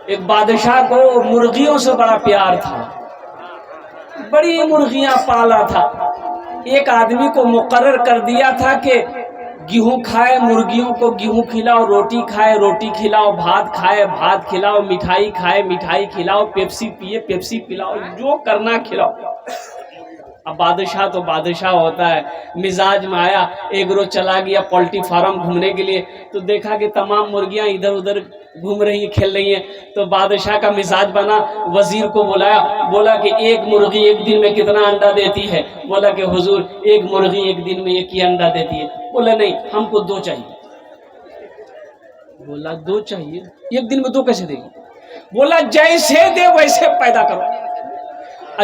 एक बादशाह को मुर्गियों से बड़ा प्यार था, बड़ी मुर्गियां पाला था। एक आदमी को मुकर्रर कर दिया था कि गेहूं खाए, मुर्गियों को गेहूं खिलाओ, रोटी खाए रोटी खिलाओ, भात खाए भात खिलाओ, मिठाई खाए मिठाई खिलाओ, पेप्सी पिए पेप्सी पिलाओ, जो करना खिलाओ। अब बादशाह तो बादशाह होता है, मिजाज में आया। एक रोज चला गया पोल्ट्री फार्म घूमने के लिए, तो देखा कि तमाम मुर्गियां इधर उधर घूम रही हैं, खेल रही हैं। तो बादशाह का मिजाज बना, वजीर को बुलाया, बोला कि एक मुर्गी एक दिन में कितना अंडा देती है? बोला कि हुजूर एक मुर्गी एक दिन में एक ही अंडा देती है। बोला नहीं, हमको 2 चाहिए। बोला 2 चाहिए? एक दिन में 2 कैसे देगी? बोला जैसे दे वैसे पैदा करो।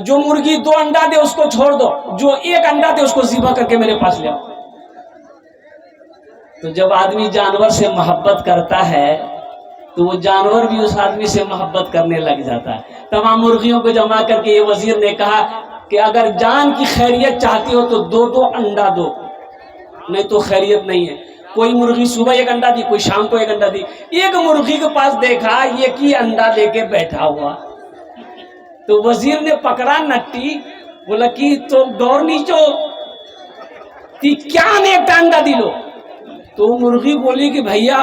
जो मुर्गी 2 अंडा दे उसको छोड़ दो, जो 1 अंडा दे उसको ज़िबा करके मेरे पास ले आओ। तो जब आदमी जानवर से मोहब्बत करता है तो वो जानवर भी उस आदमी से मोहब्बत करने लग जाता है। तमाम मुर्गियों को जमा करके ये वजीर ने कहा कि अगर जान की खैरियत चाहती हो तो 2 अंडा दो, नहीं तो खैरियत नहीं है। कोई मुर्गी सुबह 1 अंडा दी, कोई शाम को 1 अंडा दी। एक मुर्गी के पास देखा एक ही अंडा लेके बैठा हुआ, तो वजीर ने पकड़ा नट्टी, बोला कि तो डोर नीचो ती क्या ने एक अंडा दिलो। तो मुर्गी बोली कि भैया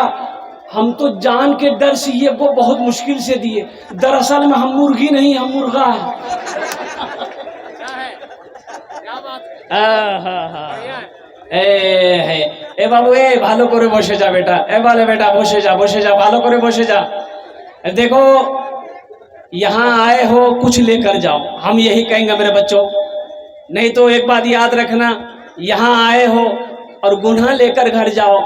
हम तो जान के डर से ये को बहुत मुश्किल से दिए, दरअसल में हम मुर्गी नहीं हम मुर्गा है। ए बाबू ए ভালো করে বসে যা बेटा, ए वाले बेटा বসে যা ভালো করে বসে যা। देखो यहाँ आए हो कुछ लेकर जाओ, हम यही कहेंगे मेरे बच्चों। नहीं तो एक बात याद रखना, यहाँ आए हो और गुनाह लेकर घर जाओ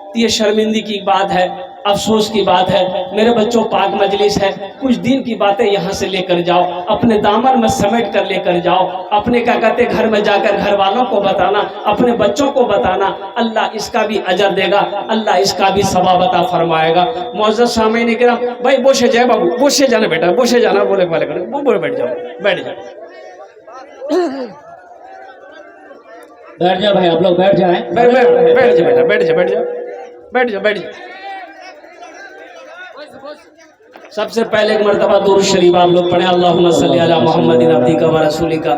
तो ये शर्मिंदगी की बात है, अफसोस की बात है। मेरे बच्चों पाक मजलिस है, कुछ दिन की बातें यहाँ से लेकर जाओ, अपने दामन में समेट कर लेकर जाओ। अपने क्या कहते घर में जाकर घर वालों को बताना, अपने बच्चों को बताना, अल्लाह इसका भी अजर देगा, अल्लाह इसका भी सवाब अता फरमाएगा। मौजूद सामईन किराम, भाई बोशे जाए बाबू, बोशे जाना बेटा, बोशे जाना, बोले वाले करे वो बोले बैठ जाओ बैठ जाओ बैठ जाओ भाई, आप लोग बैठ जाएं। बैठ बैठ बैठ जाओ बेटा, बैठ जाओ बैठ जाओ बैठ जाओ बैठ जाओ। सबसे पहले एक मरतबा दुरूद शरीफ आप लोग पढ़े, अल्लाहुम्मा सल्ली अला मुहम्मदिन अब्दिका व रसूलिका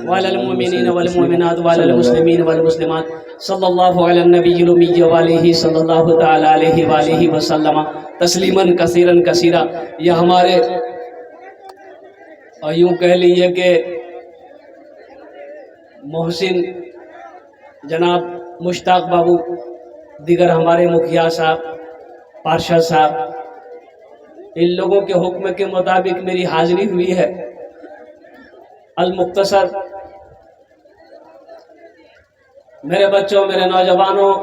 व अलल मुमिनीन वल मुमिनात व अलल मुस्लिमीन वल मुस्लिमात सल्लल्लाहु अला नबिय्यिल उम्मी व आलिहि सल्लल्लाहु तआला अलैहि व आलिहि व सल्लम तस्लीमन कसीरन कसीरा। यह हमारे और यूँ कह लीजिए कि मोहसिन जनाब मुश्ताक बाबू, दिगर हमारे मुखिया साहब, पार्षद साहब, इन लोगों के हुक्म के मुताबिक मेरी हाजिरी हुई है। अल मुख्तसर मेरे बच्चों, मेरे नौजवानों,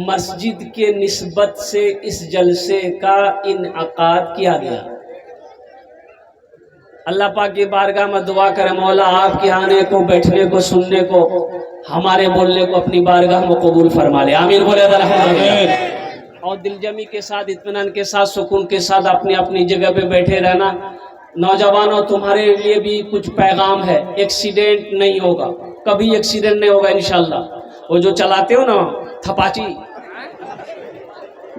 मस्जिद के निस्बत से इस जलसे का इनअकाद किया गया। अल्लाह पाक की बारगाह में दुआ करें, मौला आपके आने को, बैठने को, सुनने को, हमारे बोलने को अपनी बारगाह में कबूल फरमा ले। आमीन बोले अल्हम्दुलिल्लाह। और दिलजमी के साथ, इत्मीनान के साथ, सुकून के साथ अपनी अपनी जगह पे बैठे रहना। नौजवानों, तुम्हारे लिए भी कुछ पैगाम है। एक्सीडेंट नहीं होगा, कभी एक्सीडेंट नहीं होगा इंशाल्लाह। वो जो चलाते हो ना थपाची,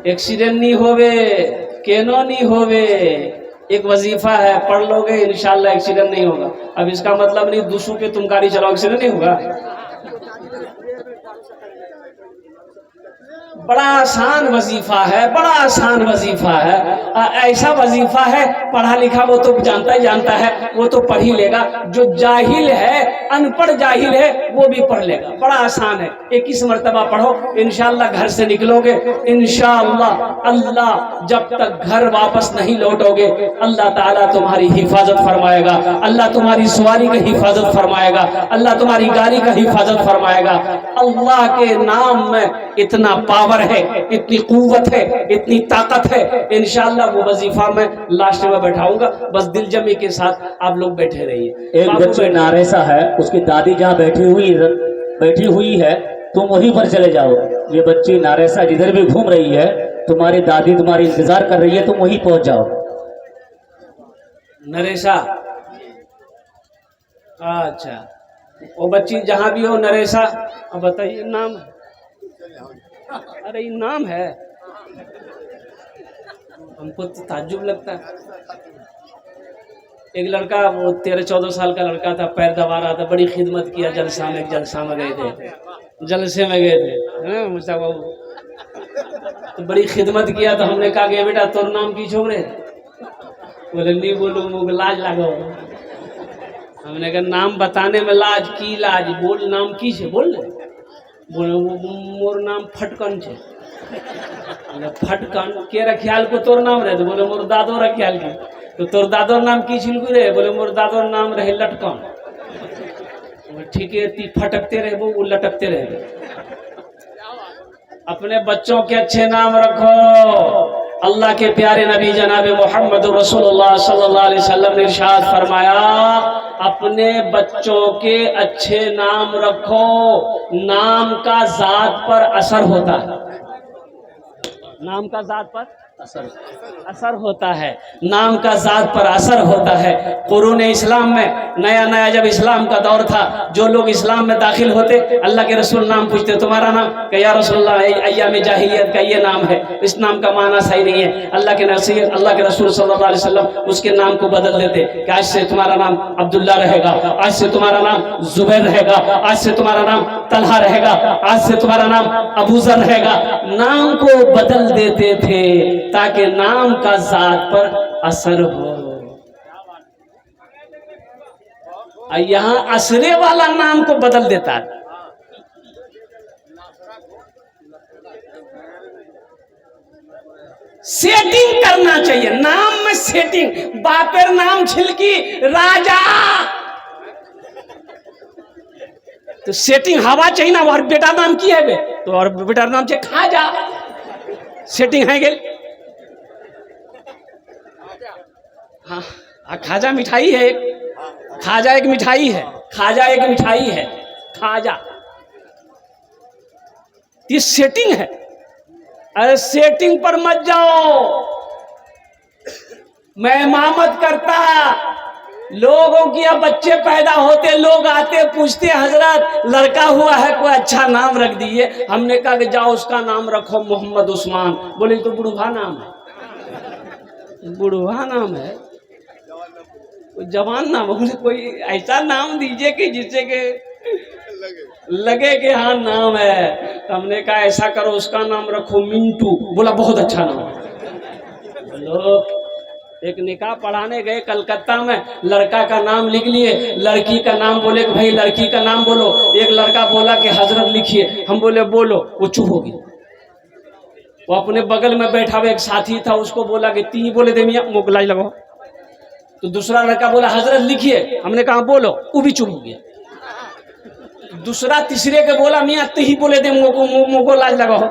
एक्सीडेंट नहीं होवे, केनो नहीं होवे। एक वजीफा है, पढ़ लोगे इंशाल्लाह एक्सीडेंट नहीं होगा। अब इसका मतलब नहीं दूसरों पे तुम गाड़ी चलाओ एक्सीडेंट नहीं होगा। बड़ा आसान वजीफा है, बड़ा आसान वजीफा है। ऐसा वजीफा है, पढ़ा लिखा वो तो जानता ही जानता है, वो तो पढ़ ही लेगा। जो जाहिल है, अनपढ़ जाहिल है, वो भी पढ़ लेगा। बड़ा आसान है, 21 मरतबा पढ़ो, इंशाअल्लाह घर से निकलोगे, इंशाअल्लाह अल्लाह जब तक घर वापस नहीं लौटोगे, अल्लाह ताला तुम्हारी हिफाजत फरमाएगा, अल्लाह तुम्हारी सवारी की हिफाजत फरमाएगा, अल्लाह तुम्हारी गाड़ी का हिफाजत फरमाएगा। अल्लाह के नाम में इतना पावर है, इतनी कुव्वत है, इतनी ताकत है। इंशाअल्लाह वो वजीफा मैं लास्ट में बैठाऊंगा, बस दिल जमी के साथ आप लोग बैठे रहिए। एक बच्ची नारेसा है, उसकी दादी जहाँ बैठी हुई है, तुम वहीं पर चले जाओ। ये बच्ची नारेसा जिधर भी घूम रही है, तुम्हारी दादी तुम्हारी इंतजार कर रही है, तुम वहीं पहुंच जाओ। नरेसा, अच्छा, वो बच्ची जहाँ भी हो नरेसा, अब बताइए नाम। अरे ये नाम है, हमको तो ताज्जुब लगता है। एक लड़का, वो 13-14 साल का लड़का था, पैर दबा रहा था, बड़ी खिदमत किया। जलसा में गए थे, जलसे में गए थे मुझसे बाबू, तो बड़ी खिदमत किया। तो हमने कहा कि बेटा तोर नाम की छोड़े? बोले नहीं बोलू, मुझे लाज लगो। हमने कहा नाम बताने में लाज की लाज, बोल नाम की छे बोल। बोले मोर नाम फटकन छे। फटकन के ख्याल को तोर नाम रहे? तो बोले मोर दादो रे ख्याल की। तो तोर दादोर नाम की छिलकू रे? बोले मोर दादोर नाम रहे लटकन। ठीक है, ती फटकते रहे वो लटकते रहे। अपने बच्चों के अच्छे नाम रखो। अल्लाह के प्यारे नबी जनाब मोहम्मद रसूलुल्लाह सल्लल्लाहु अलैहि वसल्लम ने इरशाद फरमाया, अपने बच्चों के अच्छे नाम रखो। नाम का जात पर असर होता है, नाम का जात पर असर होता है, नाम का जात पर असर होता है। कुरून इस्लाम में नया नया जब इस्लाम का दौर था, जो लोग इस्लाम में दाखिल होते, अल्लाह के रसूल नाम पूछते, तुम्हारा नाम? कि या रसूलल्लाह अय्याम जाहिलियत का ये नाम है, इस नाम का माना सही नहीं है। अल्लाह के रसूल सल्लल्लाहु अलैहि वसल्लम उसके नाम को बदल देते कि आज से तुम्हारा नाम अब्दुल्ला रहेगा, आज से तुम्हारा नाम जुबैर रहेगा, आज से तुम्हारा नाम तलहा रहेगा, आज से तुम्हारा नाम अबूजर रहेगा। नाम को बदल देते थे ताकि नाम का जात पर असर हो। यहाँ असरे वाला नाम को बदल देता है। सेटिंग करना चाहिए नाम में, सेटिंग। बापेर नाम छिलकी राजा, तो सेटिंग हवा चाहिए ना। और बेटा नाम की है बे, तो और बेटा नाम चाहिए खाजा, सेटिंग है गेल। हाँ, खाजा मिठाई है एक, खाजा एक मिठाई है, खाजा एक मिठाई है, खाजा। ये सेटिंग है। अरे सेटिंग पर मत जाओ। मैं इमामत करता, लोगों की अब बच्चे पैदा होते, लोग आते पूछते हजरत लड़का हुआ है कोई अच्छा नाम रख दीजिए। हमने कहा कि जाओ उसका नाम रखो मोहम्मद उस्मान। बोले तो बुढ़वा नाम है, बुढ़वा नाम है, जवान नाम। बोले कोई ऐसा नाम दीजिए कि जिससे के लगे कि हाँ नाम है। हमने कहा ऐसा करो उसका नाम रखो मिंटू। बोला बहुत अच्छा नाम है। लोग एक निकाह पढ़ाने गए कलकत्ता में, लड़का का नाम लिख लिए, लड़की का नाम बोले कि भाई लड़की का नाम बोलो। एक लड़का बोला कि हजरत लिखिए। हम बोले बोलो, वो चुप हो गई। वो अपने बगल में बैठा हुआ एक साथी था, उसको बोला कि ती बोले दे मियाँ, मोकलाई लगाओ। तो दूसरा लड़का बोला हजरत लिखिए। हमने कहा बोलो, वो भी चुप हो गया। दूसरा तीसरे के बोला मियाँ ती बोले दे, मोको लाज लगाओ।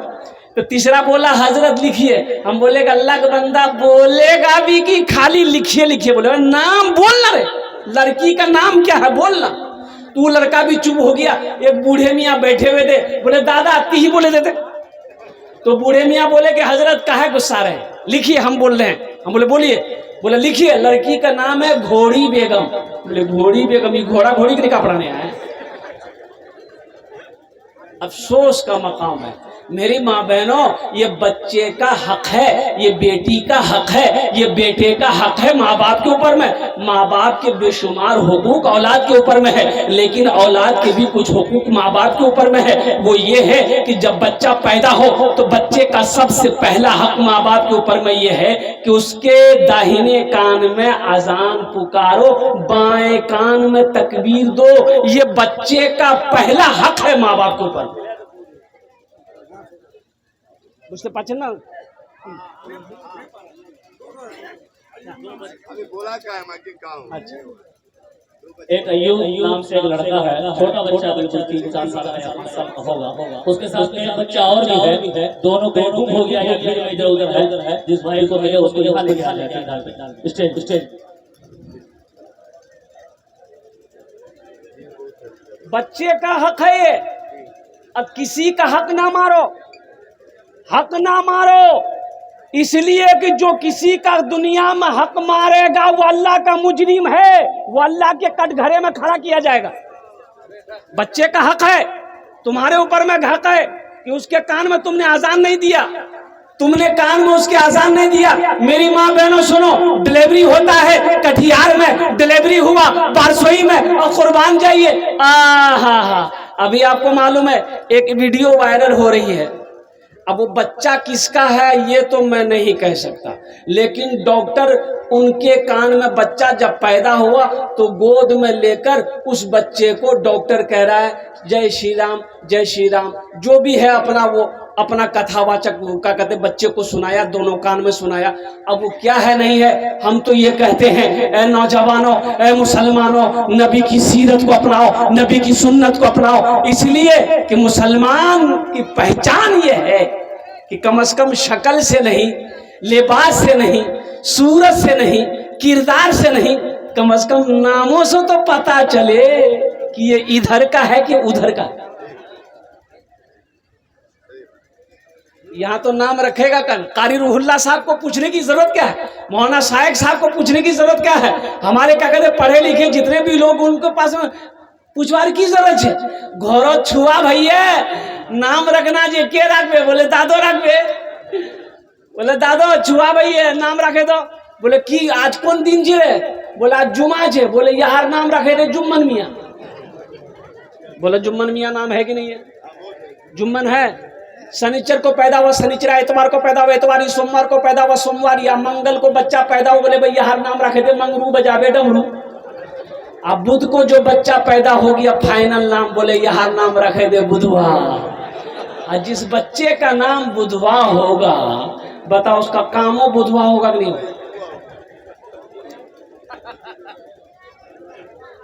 तो तीसरा बोला हजरत लिखिए। हम बोले अल्लाह का बंदा बोलेगा भी कि खाली लिखिए लिखिए? बोले नाम बोलना रे, लड़की का नाम क्या है बोलना। तू लड़का भी चुप हो गया। एक बूढ़े मियाँ बैठे हुए थे, बोले दादा ती बोले देते। तो बूढ़े मियाँ बोले कि हजरत काहे गुस्सा रहे, लिखिए हम बोल रहे हैं। हम बोले बोलिए। बोले लिखिए लड़की का नाम है घोड़ी बेगम। बोले घोड़ी बेगम, ये घोड़ा घोड़ी के निकाह पढ़ाने आए। अफसोस का मकाम है। मेरी माँ बहनों, ये बच्चे का हक है, ये बेटी का हक है, ये बेटे का हक है माँ बाप के ऊपर में। माँ बाप के बेशुमार हुकूक औलाद के ऊपर में है, लेकिन औलाद के भी कुछ हुकूक माँ बाप के ऊपर में है। वो ये है कि जब बच्चा पैदा हो तो बच्चे का सबसे पहला हक माँ बाप के ऊपर में ये है कि उसके दाहिने कान में अजान पुकारो, बाएं कान में तकबीर दो। ये बच्चे का पहला हक है माँ बाप के ऊपर। बुझते पाचन ना अच्छा। एक अय्यूब नाम से एक लड़का है, छोटा बच्चा, बिल्कुल 3-4 साल का होगा। उसके साथ में एक बच्चा और भी है। दोनों गुम हो गया या फिर इधर उधर है। जिस भाई को मिले उसको यहाँ लेके आ जाए स्टेज। बच्चे का हक है ये। अब किसी का हक ना मारो, हक ना मारो, इसलिए कि जो किसी का दुनिया में हक मारेगा वो अल्लाह का मुजरिम है, वो अल्लाह के कटघरे में खड़ा किया जाएगा। बच्चे का हक है, तुम्हारे ऊपर में हक है कि उसके कान में तुमने अजान नहीं दिया, तुमने कान में उसके आजान नहीं दिया। मेरी माँ बहनों सुनो, डिलीवरी होता है कटिहार में, डिलीवरी हुआ बारसोई में, और कुर्बान जाइए। हा अभी आपको मालूम है एक वीडियो वायरल हो रही है। अब वो बच्चा किसका है ये तो मैं नहीं कह सकता, लेकिन डॉक्टर उनके कान में, बच्चा जब पैदा हुआ तो गोद में लेकर उस बच्चे को डॉक्टर कह रहा है जय श्री राम, जय श्री राम, जो भी है अपना वो अपना कथावाचक क्या कहते बच्चे को सुनाया, दोनों कान में सुनाया। अब वो क्या है नहीं है, हम तो ये कहते हैं ए नौजवानों, ए मुसलमानों, नबी की सीरत को अपनाओ, नबी की सुन्नत को अपनाओ, इसलिए कि मुसलमान की पहचान ये है कि कम से कम शक्ल से नहीं, लिबास से नहीं, सूरत से नहीं, किरदार से नहीं, कम से कम नामों से तो पता चले कि ये इधर का है कि उधर का। यहाँ तो नाम रखेगा कल, कारी रूहुल्लाह साहब को पूछने की जरूरत क्या है, मौलाना शाइख साहब को पूछने की जरूरत क्या है, हमारे क्या कहते पढ़े लिखे जितने भी लोग उनके पास में पूछवार की जरूरत है। घोरो छुआ भैया नाम रखना जे के रखबे, बोले दादो रखबे, बोले दादो छुआ भैया नाम रखे दो, बोले की आज कौन दिन जे, बोले आज जुमा छे, बोले यार नाम रखे थे जुम्मन मियाँ, बोले जुम्मन मियाँ नाम है कि नहीं है, जुम्मन है। शनिचर को पैदा हुआ शनिचर, एतवार को पैदा हुआ एतवारी, सोमवार को पैदा हुआ सोमवार, या मंगल को बच्चा पैदा हुआ, बोले भैया हर नाम रखे थे मंगरू बजावे डमरू। अब बुध को जो बच्चा पैदा हो गया फाइनल नाम, बोले यहां नाम रखे थे बुधवा। और जिस बच्चे का नाम बुधवा होगा बताओ उसका कामो बुधवा होगा कि नहीं?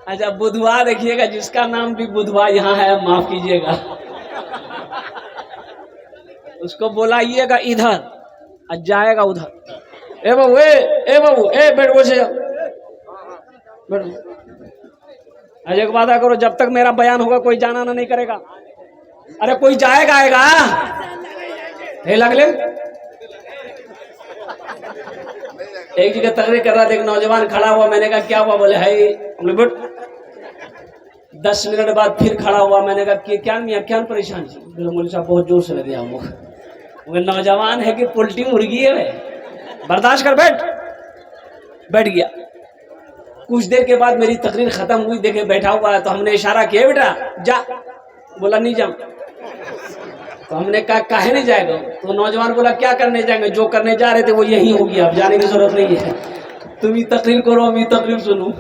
अच्छा बुधवा देखिएगा, जिसका नाम भी बुधवा यहाँ है माफ कीजिएगा, उसको बुलाइएगा इधर और जाएगा उधर। ए बाबू ए बाबू ए बैठ बोल बैठ। आज एक वादा करो, जब तक मेरा बयान होगा कोई जाना ना नहीं करेगा। अरे कोई जाएगा आएगा हे लगले। एक जगह तकरीर कर रहा था, एक नौजवान खड़ा हुआ, मैंने कहा क्या हुआ, बोले है हमने बैठ। 10 मिनट बाद फिर खड़ा हुआ, मैंने कहा कि क्या मियाँ क्या परेशान थी, बोले मौलवी साहब बहुत जोर से लगे हम नौजवान है कि पोल्ट्री मुर्गी है, बर्दाश्त कर बैठ गया। कुछ देर के बाद मेरी तकरीर खत्म हुई, देखे बैठा हुआ है तो हमने इशारा किया बेटा जा, बोला नहीं जाऊं। तो हमने कहा काहे नहीं जाएगा, तो नौजवान बोला क्या करने जाएंगे, जो करने जा रहे थे वो यही हो गया, अब जाने की जरूरत नहीं है, तुम ही तकरीर करो हम ही तकरीर सुनो।